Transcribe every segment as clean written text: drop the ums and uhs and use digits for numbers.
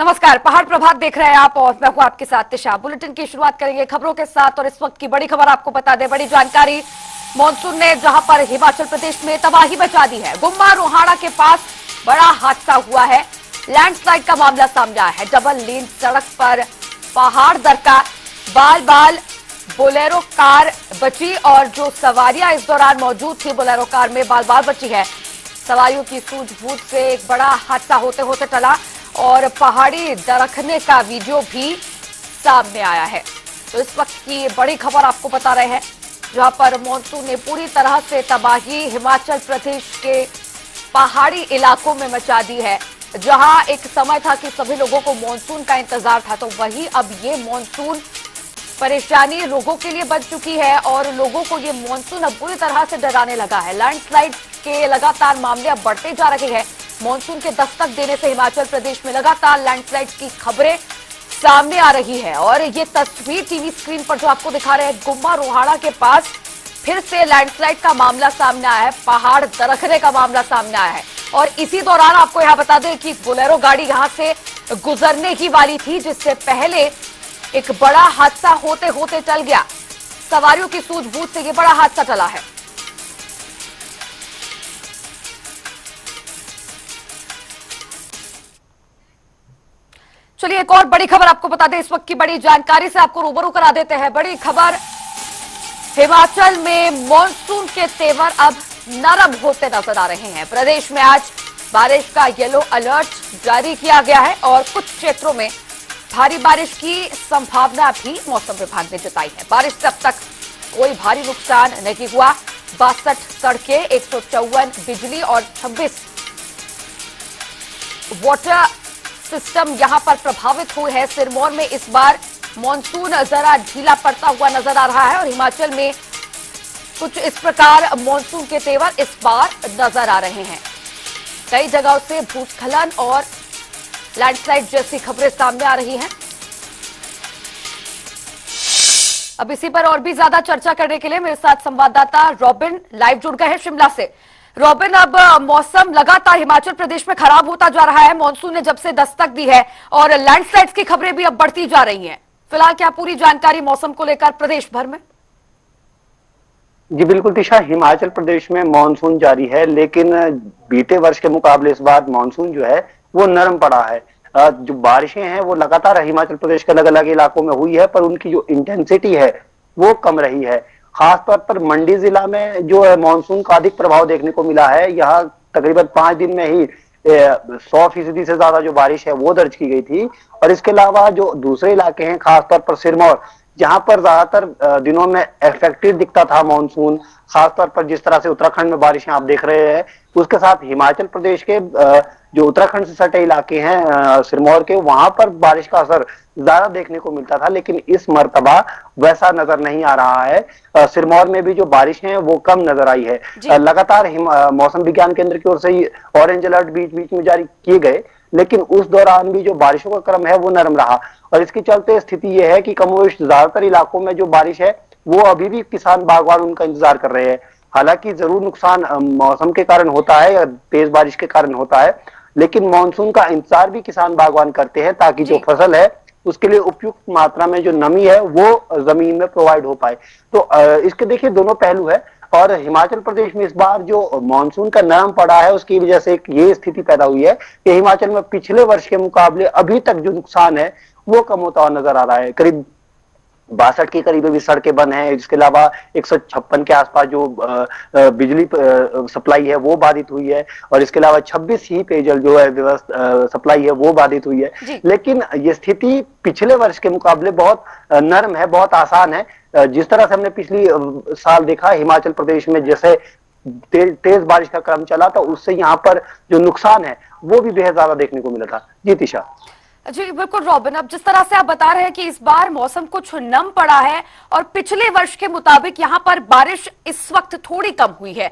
नमस्कार, पहाड़ प्रभात देख रहे हैं आप और मैं हूं आपके साथ तिशा। बुलेटिन की शुरुआत करेंगे खबरों के साथ और इस वक्त की बड़ी खबर आपको बता दें। बड़ी जानकारी, मॉनसून ने जहां पर हिमाचल प्रदेश में तबाही मचा दी है। गुम्मा रोहाड़ा के पास बड़ा हादसा हुआ है। लैंडस्लाइड का मामला सामने आया है। डबल लेन सड़क पर पहाड़ दरका, बाल बाल बोलेरो कार बची और जो सवारियां इस दौरान मौजूद थी बोलेरो कार में बाल बाल बची है। सवारियों की सूझबूझ से एक बड़ा हादसा होते होते टला और पहाड़ी दरकने का वीडियो भी सामने आया है। तो इस वक्त की बड़ी खबर आपको बता रहे हैं, जहां पर मॉनसून ने पूरी तरह से तबाही हिमाचल प्रदेश के पहाड़ी इलाकों में मचा दी है। जहां एक समय था कि सभी लोगों को मॉनसून का इंतजार था, तो वहीं अब ये मॉनसून परेशानी लोगों के लिए बन चुकी है और लोगों को ये मॉनसून अब पूरी तरह से डराने लगा है। लैंडस्लाइड के लगातार मामले अब बढ़ते जा रहे हैं। मॉनसून के दस्तक देने से हिमाचल प्रदेश में लगातार लैंडस्लाइड की खबरें सामने आ रही है और ये तस्वीर टीवी स्क्रीन पर जो आपको दिखा रहे हैं, गुम्मा रोहाड़ा के पास फिर से लैंडस्लाइड का मामला सामने आया है, पहाड़ दरकने का मामला सामने आया है। और इसी दौरान आपको यहां बता दें कि बोलेरो गाड़ी यहां से गुजरने की वाली थी, जिससे पहले एक बड़ा हादसा होते होते टल गया। सवारियों की सूझबूझ से यह बड़ा हादसा टला है। चलिए एक और बड़ी खबर आपको बता दें। इस वक्त की बड़ी जानकारी से आपको रूबरू करा देते हैं। बड़ी खबर, हिमाचल में मॉनसून के तेवर अब नरम होते नजर आ रहे हैं। प्रदेश में आज बारिश का येलो अलर्ट जारी किया गया है और कुछ क्षेत्रों में भारी बारिश की संभावना भी मौसम विभाग ने जताई है। बारिश से अब तक कोई भारी नुकसान नहीं हुआ। 62 सड़कें, 154 बिजली और 26 वाटर सिस्टम यहां पर प्रभावित हुए हैं। सिरमौर में इस बार मॉनसून जरा ढीला पड़ता हुआ नजर आ रहा है और हिमाचल में कुछ इस प्रकार मॉनसून के तेवर इस बार नजर आ रहे हैं। कई जगहों से भूस्खलन और लैंडस्लाइड जैसी खबरें सामने आ रही हैं। अब इसी पर और भी ज्यादा चर्चा करने के लिए मेरे साथ संवाददाता रॉबिन लाइव जुड़ गए हैं शिमला से। रॉबिन, अब मौसम लगातार हिमाचल प्रदेश में खराब होता जा रहा है। मॉनसून ने जब से दस्तक दी है और लैंडस्लाइड्स की खबरें भी अब बढ़ती जा रही हैं। फिलहाल क्या पूरी जानकारी मौसम को लेकर प्रदेश भर में? जी बिल्कुल दिशा, हिमाचल प्रदेश में मानसून जारी है, लेकिन बीते वर्ष के मुकाबले इस बार मानसून जो है वो नरम पड़ा है। जो बारिशें हैं वो लगातार हिमाचल प्रदेश के अलग अलग इलाकों में हुई है, पर उनकी जो इंटेंसिटी है वो कम रही है। खासतौर पर मंडी जिला में जो है मानसून का अधिक प्रभाव देखने को मिला है। यहाँ तकरीबन 5 दिन में ही 100% से ज्यादा जो बारिश है वो दर्ज की गई थी। और इसके अलावा जो दूसरे इलाके हैं, खासतौर पर सिरमौर, जहां पर ज्यादातर दिनों में इफेक्टिव दिखता था मानसून, खासतौर पर जिस तरह से उत्तराखंड में बारिशें आप देख रहे हैं, उसके साथ हिमाचल प्रदेश के जो उत्तराखंड से सटे इलाके हैं सिरमौर के, वहां पर बारिश का असर ज्यादा देखने को मिलता था, लेकिन इस मर्तबा वैसा नजर नहीं आ रहा है। सिरमौर में भी जो बारिश है वो कम नजर आई है। लगातार मौसम विज्ञान केंद्र की ओर से ही ऑरेंज अलर्ट बीच बीच में जारी किए गए, लेकिन उस दौरान भी जो बारिशों का क्रम है वो नरम रहा। और इसके चलते स्थिति यह है कि कमोवेश ज्यादातर इलाकों में जो बारिश है वो अभी भी किसान बागवान उनका इंतजार कर रहे हैं। हालांकि जरूर नुकसान मौसम के कारण होता है या तेज बारिश के कारण होता है, लेकिन मानसून का इंतजार भी किसान बागवान करते हैं ताकि जो फसल है उसके लिए उपयुक्त मात्रा में जो नमी है वो जमीन में प्रोवाइड हो पाए। तो इसके देखिए दोनों पहलू है। और हिमाचल प्रदेश में इस बार जो मानसून का नरम पड़ा है उसकी वजह से एक ये स्थिति पैदा हुई है कि हिमाचल में पिछले वर्ष के मुकाबले अभी तक जो नुकसान है वो कम होता हुआ नजर आ रहा है। करीब 62 के करीब भी सड़कें बंद हैं। इसके अलावा 156 के आसपास जो बिजली सप्लाई है वो बाधित हुई है और इसके अलावा 26 ही पेयजल जो है व्यवस्था सप्लाई है वो बाधित हुई है। लेकिन ये स्थिति पिछले वर्ष के मुकाबले बहुत नरम है, बहुत आसान है। जिस तरह से हमने पिछली साल देखा हिमाचल प्रदेश में जैसे तेज बारिश का क्रम चला था, उससे यहाँ पर जो नुकसान है वो भी बेहद ज्यादा देखने को मिला था। जी तिशा। जी बिल्कुल रॉबिन, अब जिस तरह से आप बता रहे हैं कि इस बार मौसम कुछ नम पड़ा है और पिछले वर्ष के मुताबिक यहाँ पर बारिश इस वक्त थोड़ी कम हुई है,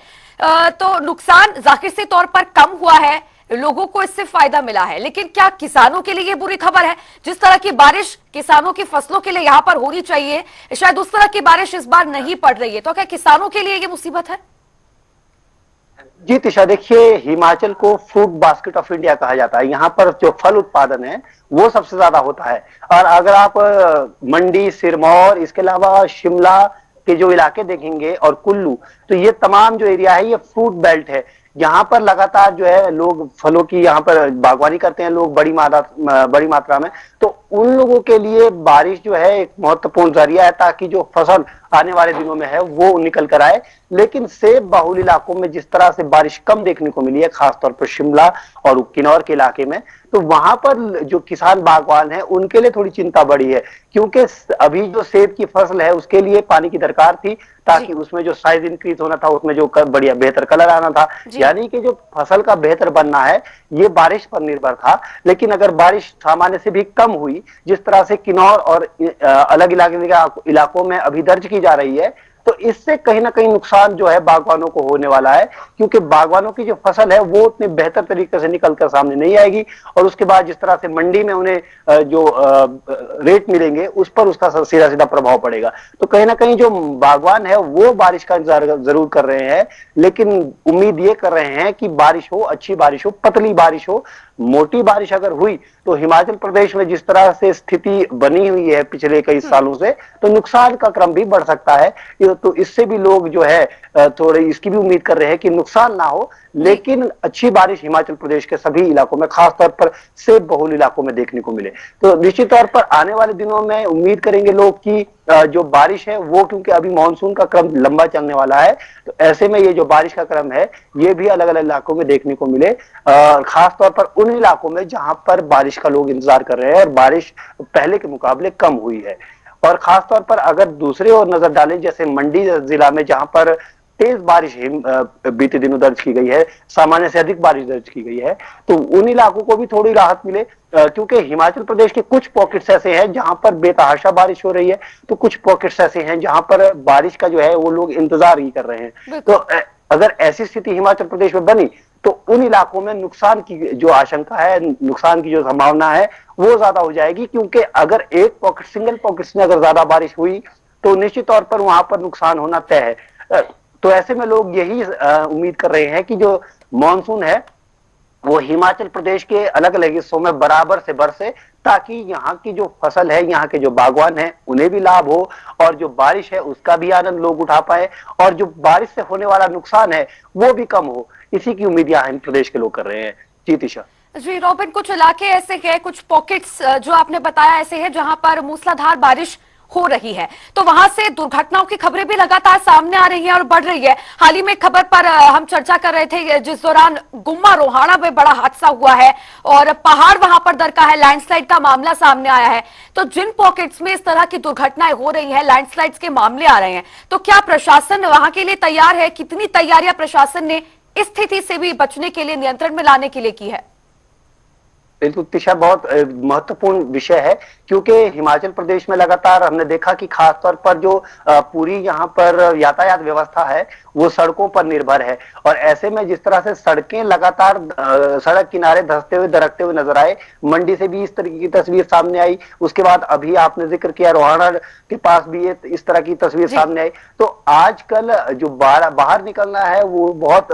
तो नुकसान जाहिर से तौर पर कम हुआ है, लोगों को इससे फायदा मिला है। लेकिन क्या किसानों के लिए ये बुरी खबर है? जिस तरह की बारिश किसानों की फसलों के लिए यहाँ पर होनी चाहिए, शायद उस तरह की बारिश इस बार नहीं पड़ रही है, तो क्या किसानों के लिए ये मुसीबत है? जी तिशा, देखिए हिमाचल को फ्रूट बास्केट ऑफ इंडिया कहा जाता है। यहाँ पर जो फल उत्पादन है वो सबसे ज्यादा होता है। और अगर आप मंडी, सिरमौर, इसके अलावा शिमला के जो इलाके देखेंगे और कुल्लू, तो ये तमाम जो एरिया है ये फ्रूट बेल्ट है। यहाँ पर लगातार जो है लोग फलों की यहाँ पर बागवानी करते हैं लोग बड़ी मात्रा में। तो उन लोगों के लिए बारिश जो है एक महत्वपूर्ण जरिया है, ताकि जो फसल आने वाले दिनों में है वो निकल कर आए। लेकिन सेब बहुल इलाकों में जिस तरह से बारिश कम देखने को मिली है, खासतौर पर शिमला और किन्नौर के इलाके में, तो वहां पर जो किसान बागवान है उनके लिए थोड़ी चिंता बढ़ी है। क्योंकि अभी जो सेब की फसल है उसके लिए पानी की दरकार थी, ताकि उसमें जो साइज इंक्रीज होना था, उसमें जो बढ़िया बेहतर कलर आना था, यानी कि जो फसल का बेहतर बनना है ये बारिश पर निर्भर था। लेकिन अगर बारिश सामान्य से भी कम हुई, जिस तरह से किन्नौर और अलग इलाकों में अभी दर्ज की जा रही है, तो इससे कहीं ना कहीं नुकसान जो है बागवानों को होने वाला है। क्योंकि बागवानों की जो फसल है वो उतने बेहतर तरीके से निकल कर सामने नहीं आएगी, और उसके बाद जिस तरह से मंडी में उन्हें जो रेट मिलेंगे उस पर उसका सीधा सीधा प्रभाव पड़ेगा। तो कहीं ना कहीं जो बागवान है वो बारिश का इंतजार जरूर कर रहे हैं, लेकिन उम्मीद ये कर रहे हैं कि बारिश हो, अच्छी बारिश हो, पतली बारिश हो। मोटी बारिश अगर हुई तो हिमाचल प्रदेश में जिस तरह से स्थिति बनी हुई है पिछले कई सालों से, तो नुकसान का क्रम भी बढ़ सकता है। तो इससे भी लोग जो है थोड़े इसकी भी उम्मीद कर रहे हैं कि नुकसान ना हो, लेकिन अच्छी बारिश हिमाचल प्रदेश के सभी इलाकों में, खासतौर पर सेब बहुल इलाकों में देखने को मिले। तो निश्चित तौर पर आने वाले दिनों में उम्मीद करेंगे लोग कि जो बारिश है वो, क्योंकि अभी मानसून का क्रम लंबा चलने वाला है, तो ऐसे में ये जो बारिश का क्रम है ये भी अलग अलग इलाकों में देखने को मिले, खासतौर पर उन इलाकों में जहां पर बारिश का लोग इंतजार कर रहे हैं और बारिश पहले के मुकाबले कम हुई है। और खासतौर पर अगर दूसरी ओर नजर डालें, जैसे मंडी जिला में जहां पर तेज बारिश बीते दिनों दर्ज की गई है, सामान्य से अधिक बारिश दर्ज की गई है, तो उन इलाकों को भी थोड़ी राहत मिले। क्योंकि हिमाचल प्रदेश के कुछ पॉकेट्स ऐसे हैं जहां पर बेतहाशा बारिश हो रही है, तो कुछ पॉकेट्स ऐसे हैं जहां पर बारिश का जो है वो लोग इंतजार ही कर रहे हैं। तो अगर ऐसी स्थिति हिमाचल प्रदेश में बनी तो उन इलाकों में नुकसान की जो आशंका है, नुकसान की जो संभावना है वो ज्यादा हो जाएगी। क्योंकि अगर एक पॉकेट, सिंगल पॉकेट्स में अगर ज्यादा बारिश हुई तो निश्चित तौर पर वहां पर नुकसान होना तय है। तो ऐसे में लोग यही उम्मीद कर रहे हैं कि जो मानसून है वो हिमाचल प्रदेश के अलग अलग हिस्सों में बराबर से बरसे, ताकि यहाँ की जो फसल है, यहाँ के जो बागवान है उन्हें भी लाभ हो, और जो बारिश है उसका भी आनंद लोग उठा पाए, और जो बारिश से होने वाला नुकसान है वो भी कम हो। इसी की उम्मीद यहाँ प्रदेश के लोग कर रहे हैं। जी तिशा। जी रॉबिन, कुछ इलाके ऐसे हैं, कुछ पॉकेट्स जो आपने बताया ऐसे हैं जहां पर मूसलाधार बारिश हो रही है, तो वहां से दुर्घटनाओं की खबरें भी लगातार सामने आ रही हैं और बढ़ रही है। हाल ही में खबर पर हम चर्चा कर रहे थे, जिस दौरान गुम्मा रोहाणा में बड़ा हादसा हुआ है और पहाड़ वहां पर दरका है, लैंडस्लाइड का मामला सामने आया है। तो जिन पॉकेट्स में इस तरह की दुर्घटनाएं हो रही हैं, लैंडस्लाइड्स के मामले आ रहे हैं, तो क्या प्रशासन वहां के लिए तैयार है? कितनी तैयारियां प्रशासन ने इस स्थिति से भी बचने के लिए, नियंत्रण में लाने के लिए की है? बिल्कुल तिशा, बहुत महत्वपूर्ण विषय है। क्योंकि हिमाचल प्रदेश में लगातार हमने देखा कि खासतौर पर जो पूरी यहाँ पर यातायात व्यवस्था है वो सड़कों पर निर्भर है, और ऐसे में जिस तरह से सड़कें लगातार सड़क किनारे धंसते हुए दरकते हुए नजर आए, मंडी से भी इस तरीके की तस्वीर सामने आई, उसके बाद अभी आपने जिक्र किया रोहाणा के पास भी ये इस तरह की तस्वीर सामने आई। तो आजकल जो बाहर निकलना है वो बहुत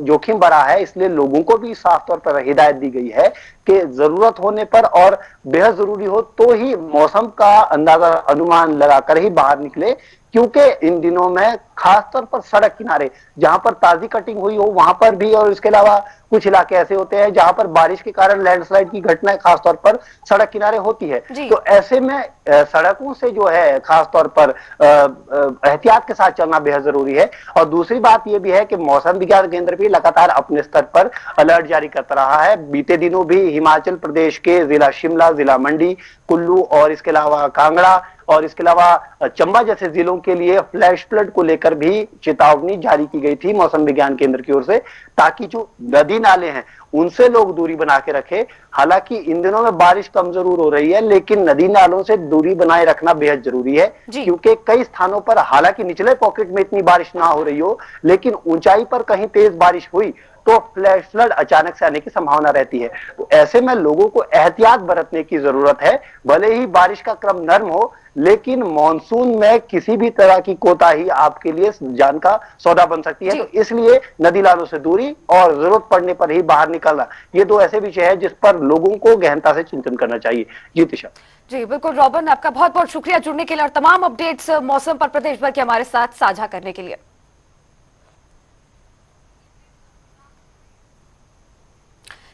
जोखिम भरा है, इसलिए लोगों को भी साफ तौर पर हिदायत दी गई है कि जरूरत होने पर और बेहद जरूरी हो तो ही मौसम का अंदाजा, अनुमान लगाकर ही बाहर निकले। क्योंकि इन दिनों में खासतौर पर सड़क किनारे जहां पर ताजी कटिंग हुई हो वहां पर भी, और इसके अलावा कुछ इलाके ऐसे होते हैं जहां पर बारिश के कारण लैंडस्लाइड की घटनाएं खासतौर पर सड़क किनारे होती है। तो ऐसे में सड़कों से जो है खासतौर पर एहतियात के साथ चलना बेहद जरूरी है। और दूसरी बात यह भी है कि मौसम विज्ञान केंद्र भी लगातार अपने स्तर पर अलर्ट जारी करता रहा है। बीते दिनों भी हिमाचल प्रदेश के जिला शिमला, जिला मंडी, कुल्लू और इसके अलावा कांगड़ा और इसके अलावा चंबा जैसे जिलों के लिए फ्लैश फ्लड को लेकर भी चेतावनी जारी की गई थी मौसम विज्ञान केंद्र की ओर से, ताकि जो नदी नाले हैं उनसे लोग दूरी बना के रखें। हालांकि इन दिनों में बारिश कम जरूर हो रही है, लेकिन नदी नालों से दूरी बनाए रखना बेहद जरूरी है। क्योंकि कई स्थानों पर हालांकि निचले पॉकेट में इतनी बारिश ना हो रही हो, लेकिन ऊंचाई पर कहीं तेज बारिश हुई तो फ्लैश फ्लड अचानक से आने की संभावना रहती है। तो ऐसे में लोगों को एहतियात बरतने की जरूरत है। भले ही बारिश का क्रम नर्म हो, लेकिन मॉनसून में किसी भी तरह की कोताही आपके लिए जान का सौदा बन सकती है। जी। तो इसलिए नदी नालों से दूरी और जरूरत पड़ने पर ही बाहर निकलना, ये दो ऐसे विषय है जिस पर लोगों को गहनता से चिंतन करना चाहिए। जी तिशा। जी बिल्कुल रॉबिन, आपका बहुत बहुत शुक्रिया जुड़ने के लिए और तमाम अपडेट्स मौसम पर प्रदेश भर के हमारे साथ साझा करने के लिए।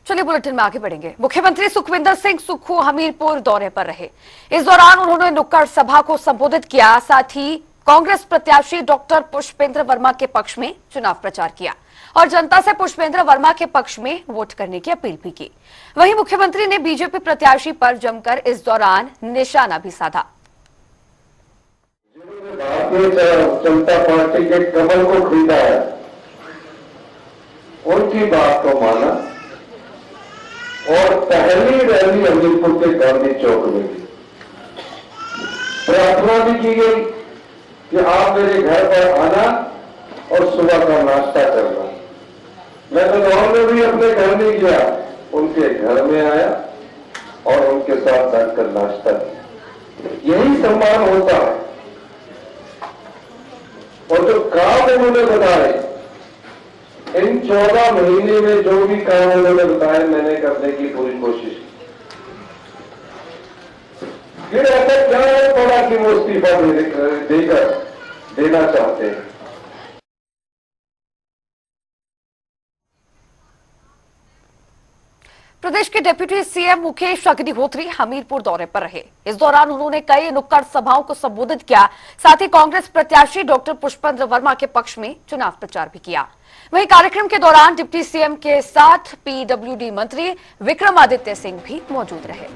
चलिए बुलेटिन में आगे बढ़ेंगे। मुख्यमंत्री सुखविंदर सिंह सुक्खू हमीरपुर दौरे पर रहे। इस दौरान उन्होंने नुक्कड़ सभा को संबोधित किया, साथ ही कांग्रेस प्रत्याशी डॉक्टर पुष्पेंद्र वर्मा के पक्ष में चुनाव प्रचार किया और जनता से पुष्पेंद्र वर्मा के पक्ष में वोट करने की अपील भी की। वहीं मुख्यमंत्री ने बीजेपी प्रत्याशी पर जमकर इस दौरान निशाना भी साधा। भारतीय जनता पार्टी के कमल को खरीदा है, उनकी बात को माना और पहली रैली हमीरपुर के गांधी चौक में की। प्रार्थना भी की गई कि आप मेरे घर पर आना और सुबह का नाश्ता करना। मैं बदौर में भी अपने घर नहीं गया, उनके घर में आया और उनके साथ बैठकर नाश्ता किया। यही सम्मान होता है। और जो काम उन्होंने बताए, इन 14 महीने में जो भी काम उन्होंने बताए, मैंने करने की पूरी कोशिश की। फिर ऐसा क्या है बड़ा कि वो इस्तीफा देकर देना चाहते हैं। प्रदेश के डिप्टी सीएम मुकेश अग्निहोत्री हमीरपुर दौरे पर रहे। इस दौरान उन्होंने कई नुक्कड़ सभाओं को संबोधित किया, साथ ही कांग्रेस प्रत्याशी डॉक्टर पुष्पेंद्र वर्मा के पक्ष में चुनाव प्रचार भी किया। वहीं कार्यक्रम के दौरान डिप्टी सीएम के साथ पीडब्ल्यूडी मंत्री विक्रमादित्य सिंह भी मौजूद रहे।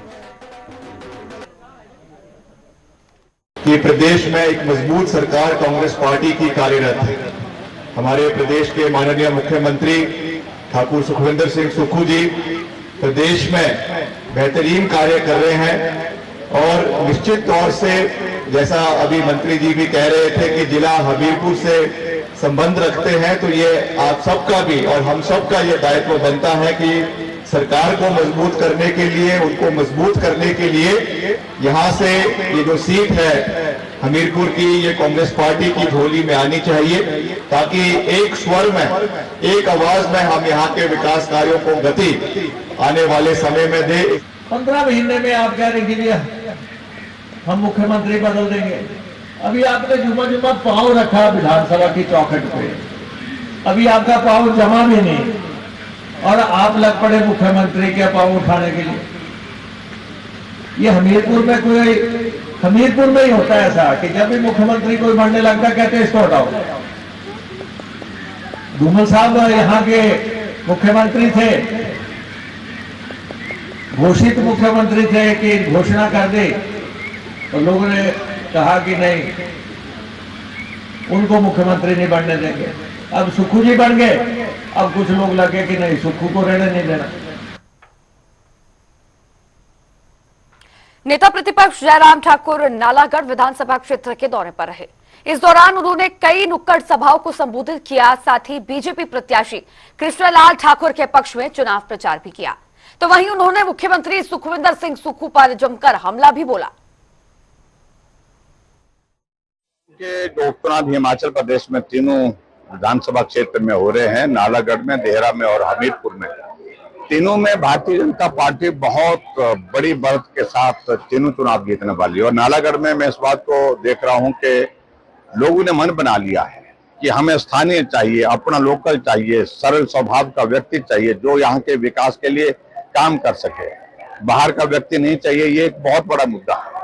कि प्रदेश में एक मजबूत सरकार कांग्रेस पार्टी की कार्यरत है। हमारे प्रदेश के माननीय मुख्यमंत्री ठाकुर सुखविंदर सिंह सुक्खू जी प्रदेश में बेहतरीन कार्य कर रहे हैं और निश्चित तौर से जैसा अभी मंत्री जी भी कह रहे थे कि जिला हमीरपुर से संबंध रखते हैं, तो ये आप सबका भी और हम सबका ये दायित्व बनता है कि सरकार को मजबूत करने के लिए, उनको मजबूत करने के लिए यहाँ से ये जो सीट है हमीरपुर की, ये कांग्रेस पार्टी की झोली में आनी चाहिए, ताकि एक स्वर में, एक आवाज में हम यहाँ के विकास कार्यों को गति आने वाले समय में दे। 15 महीने में आप कह रहे कि हम मुख्यमंत्री बदल देंगे। अभी आपने जुमा पांव रखा विधानसभा की चौखट पे, अभी आपका पांव जमा भी नहीं और आप लग पड़े मुख्यमंत्री के पांव उठाने के लिए। ये हमीरपुर में ही होता है ऐसा कि जब भी मुख्यमंत्री कोई बनने लगता कहते हैं इसको हटाओ। धूमल साहब यहाँ के मुख्यमंत्री थे, घोषित मुख्यमंत्री थे कि घोषणा कर दे, तो लोगों ने कहा कि नहीं, उनको मुख्यमंत्री नहीं बनने देंगे। अब सुक्खू जी बन गए, अब कुछ लोग लगे कि नहीं, सुक्खू को रहने नहीं देना। नेता प्रतिपक्ष जयराम ठाकुर नालागढ़ विधानसभा क्षेत्र के दौरे पर रहे। इस दौरान उन्होंने कई नुक्कड़ सभाओं को संबोधित किया, साथ ही बीजेपी प्रत्याशी कृष्णलाल ठाकुर के पक्ष में चुनाव प्रचार भी किया। तो वहीं उन्होंने मुख्यमंत्री सुखविंदर सिंह सुक्खू पर जमकर हमला भी बोला। जो उपचुनाव हिमाचल प्रदेश में तीनों विधानसभा क्षेत्र में हो रहे हैं, नालागढ़ में, देहरा में और हमीरपुर में, तीनों में भारतीय जनता पार्टी बहुत बड़ी बढ़त के साथ तीनों चुनाव जीतने वाली है। और नालागढ़ में मैं इस बात को देख रहा हूं कि लोगों ने मन बना लिया है कि हमें स्थानीय चाहिए, अपना लोकल चाहिए, सरल स्वभाव का व्यक्ति चाहिए जो यहाँ के विकास के लिए काम कर सके, बाहर का व्यक्ति नहीं चाहिए। ये एक बहुत बड़ा मुद्दा है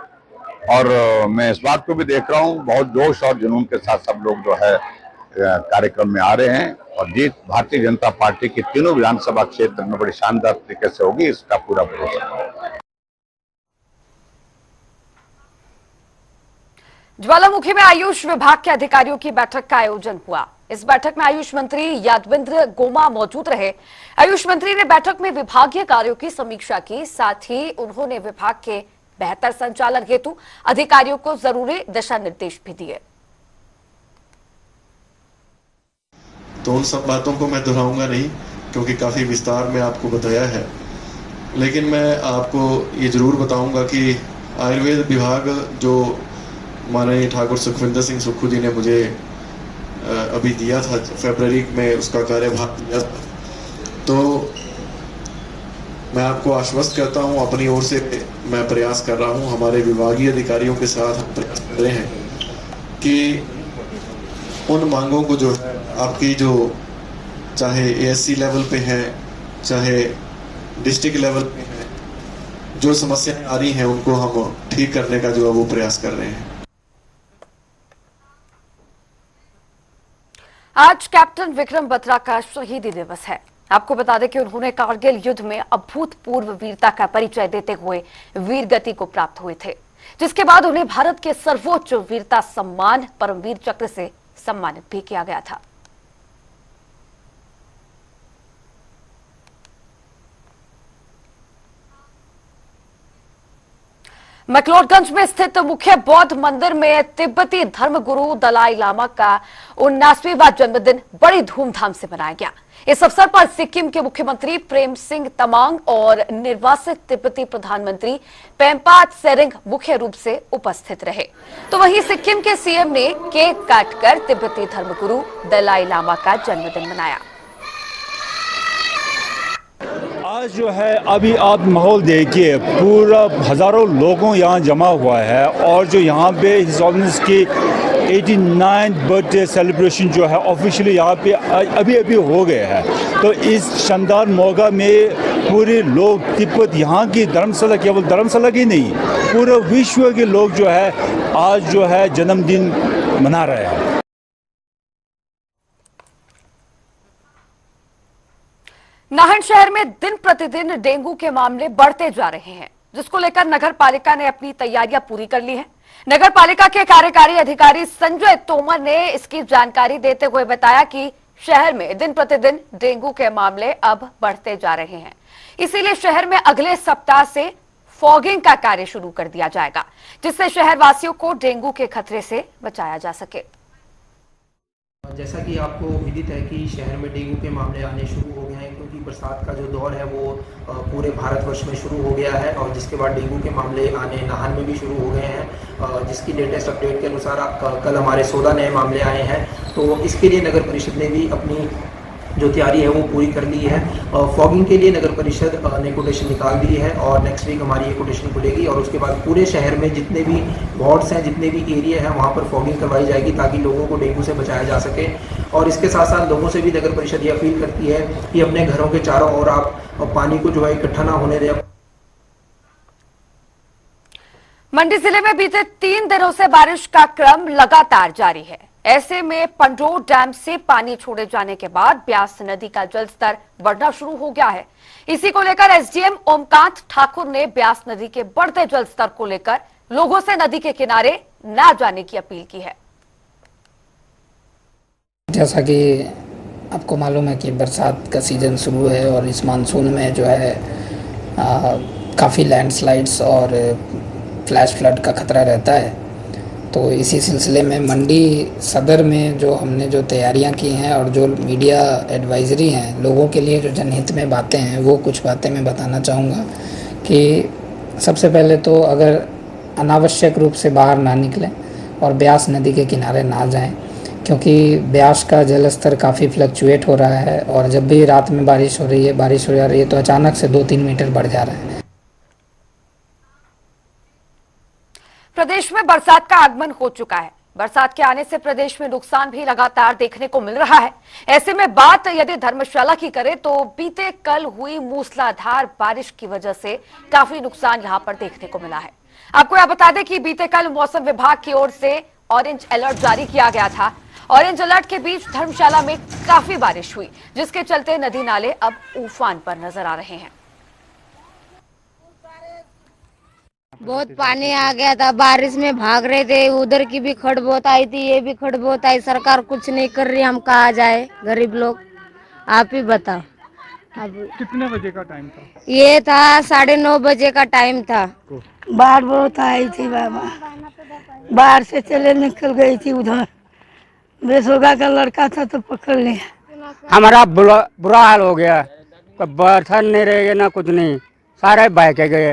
और मैं इस बात को भी देख रहा हूँ, बहुत जोश और जुनून के साथ सब लोग जो है कार्यक्रम में आ रहे हैं और जीत भारतीय जनता पार्टी की तीनों विधानसभा क्षेत्र में बड़ी शानदार तरीके से होगी, इसका पूरा भरोसा है। ज्वालामुखी में आयुष विभाग के अधिकारियों की बैठक का आयोजन हुआ। इस बैठक में आयुष मंत्री यादवेंद्र गोमा मौजूद रहे। आयुष मंत्री ने बैठक में विभागीय कार्यों की समीक्षा की, साथ ही उन्होंने विभाग के बेहतर संचालन हेतु अधिकारियों को जरूरी दिशा निर्देश भी दिए। तो उन सब बातों को मैं दोहराऊंगा नहीं, क्योंकि काफ़ी विस्तार में आपको बताया है, लेकिन मैं आपको ये ज़रूर बताऊंगा कि आयुर्वेद विभाग जो माननीय ठाकुर सुखविंदर सिंह सुक्खू जी ने मुझे अभी दिया था, फरवरी में उसका कार्यभार दिया था, तो मैं आपको आश्वस्त करता हूं, अपनी ओर से मैं प्रयास कर रहा हूं, हमारे विभागीय अधिकारियों के साथ हम प्रयास कर रहे हैं कि उन मांगों को जो है आपकी जो चाहे एएससी लेवल पे है, चाहे डिस्ट्रिक्ट लेवल पे है, जो समस्याएं आ रही हैं उनको हम ठीक करने का जो है वो प्रयास कर रहे हैं। आज कैप्टन विक्रम बत्रा का शहीदी दिवस है। आपको बता दें कि उन्होंने कारगिल युद्ध में अभूतपूर्व वीरता का परिचय देते हुए वीर गति को प्राप्त हुए थे, जिसके बाद उन्हें भारत के सर्वोच्च वीरता सम्मान परमवीर चक्र से सम्मानित भी किया गया था। मैक्लोडगंज में स्थित मुख्य बौद्ध मंदिर में तिब्बती धर्मगुरु दलाई लामा का 79वां जन्मदिन बड़ी धूमधाम से मनाया गया। इस अवसर पर सिक्किम के मुख्यमंत्री प्रेम सिंह तमांग और निर्वासित तिब्बती प्रधानमंत्री पेम्पा सेरिंग मुख्य रूप से उपस्थित रहे। तो वहीं सिक्किम के सीएम ने केक काटकर तिब्बती धर्मगुरु दलाई लामा का जन्मदिन मनाया। आज जो है अभी आप माहौल देखिए, पूरा हज़ारों लोगों यहाँ जमा हुआ है और जो यहाँ पे हिज ऑनर्स की 89th बर्थडे सेलिब्रेशन जो है ऑफिशियली यहाँ पे अभी हो गए हैं। तो इस शानदार मौका में पूरे लोग तिब्बत यहाँ की धर्मशाला, केवल धर्मशाला की नहीं, पूरे विश्व के लोग जो है आज जो है जन्मदिन मना रहे हैं। नाहन शहर में दिन प्रतिदिन डेंगू के मामले बढ़ते जा रहे हैं, जिसको लेकर नगर पालिका ने अपनी तैयारियां पूरी कर ली है। नगर पालिका के कार्यकारी अधिकारी संजय तोमर ने इसकी जानकारी देते हुए बताया कि शहर में दिन प्रतिदिन डेंगू के मामले अब बढ़ते जा रहे हैं, इसीलिए शहर में अगले सप्ताह से फॉगिंग का कार्य शुरू कर दिया जाएगा, जिससे शहर वासियों को डेंगू के खतरे से बचाया जा सके। जैसा कि आपको विदित है कि शहर में डेंगू के मामले आने शुरू हो गए हैं, क्योंकि बरसात का जो दौर है वो पूरे भारतवर्ष में शुरू हो गया है और जिसके बाद डेंगू के मामले आने नाहन में भी शुरू हो गए हैं। जिसकी लेटेस्ट अपडेट के अनुसार कल हमारे 14 नए मामले आए हैं। तो इसके लिए नगर परिषद ने भी अपनी जो तैयारी है वो पूरी कर ली है। फॉगिंग के लिए नगर परिषद ने कोटेशन निकाल दी है और नेक्स्ट वीक हमारी ये कोटेशन खुलेगी और उसके बाद पूरे शहर में जितने भी वार्ड्स हैं, जितने भी एरिया हैं, वहाँ पर फॉगिंग करवाई जाएगी ताकि लोगों को डेंगू से बचाया जा सके। और इसके साथ साथ लोगों से भी नगर परिषद ये अपील करती है कि अपने घरों के चारों ओर आप पानी को जो है इकट्ठा ना होने दें। मंडी जिले में बीते 3 दिनों से बारिश का क्रम लगातार जारी है। ऐसे में पंडोर डैम से पानी छोड़े जाने के बाद ब्यास नदी का जलस्तर बढ़ना शुरू हो गया है। इसी को लेकर एसडीएम ओमकांत ठाकुर ने ब्यास नदी के बढ़ते जलस्तर को लेकर लोगों से नदी के किनारे न जाने की अपील की है। जैसा कि आपको मालूम है कि बरसात का सीजन शुरू है और इस मानसून में जो है काफ़ी लैंडस्लाइड्स और फ्लैश फ्लड का खतरा रहता है। तो इसी सिलसिले में मंडी सदर में जो हमने जो तैयारियां की हैं और जो मीडिया एडवाइजरी हैं लोगों के लिए, जो जनहित में बातें हैं, वो कुछ बातें मैं बताना चाहूँगा कि सबसे पहले तो अगर अनावश्यक रूप से बाहर ना निकलें और ब्यास नदी के किनारे ना जाएं, क्योंकि ब्यास का जल स्तर काफ़ी फ्लक्चुएट हो रहा है और जब भी रात में बारिश हो जा रही है तो अचानक से 2-3 मीटर बढ़ जा रहा है। प्रदेश में बरसात का आगमन हो चुका है। बरसात के आने से प्रदेश में नुकसान भी लगातार देखने को मिल रहा है। ऐसे में बात यदि धर्मशाला की करें तो बीते कल हुई मूसलाधार बारिश की वजह से काफी नुकसान यहां पर देखने को मिला है। आपको यह बता दें कि बीते कल मौसम विभाग की ओर से ऑरेंज अलर्ट जारी किया गया था। ऑरेंज अलर्ट के बीच धर्मशाला में काफी बारिश हुई, जिसके चलते नदी नाले अब उफान पर नजर आ रहे हैं। बहुत पानी आ गया था, बारिश में भाग रहे थे, उधर की भी खड़ बहुत आई थी, ये भी खड़ बहुत आई। सरकार कुछ नहीं कर रही, हम कहाँ जाए गरीब लोग, आप ही बताओ। अब कितने बजे का टाइम था? ये था 9:30 बजे का टाइम था। बाढ़ बहुत आई थी बाबा, बाहर से चले निकल गई थी उधर, बेसोगा का लड़का था तो पकड़ लिया। हमारा बुरा हाल हो गया। कोई बर्तन नहीं रहेगा ना कुछ नहीं, सारे बह के गए।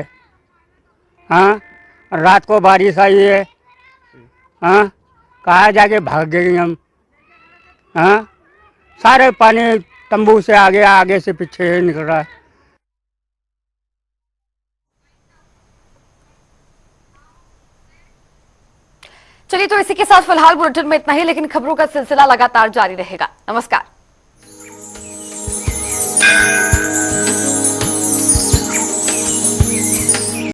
हाँ, रात को बारिश आई है। हाँ, कहाँ जाके भाग गए हम। हाँ, सारे पानी तंबू से आगे से पीछे निकल रहा है। चलिए, तो इसी के साथ फिलहाल बुलेटिन में इतना ही, लेकिन खबरों का सिलसिला लगातार जारी रहेगा। नमस्कार।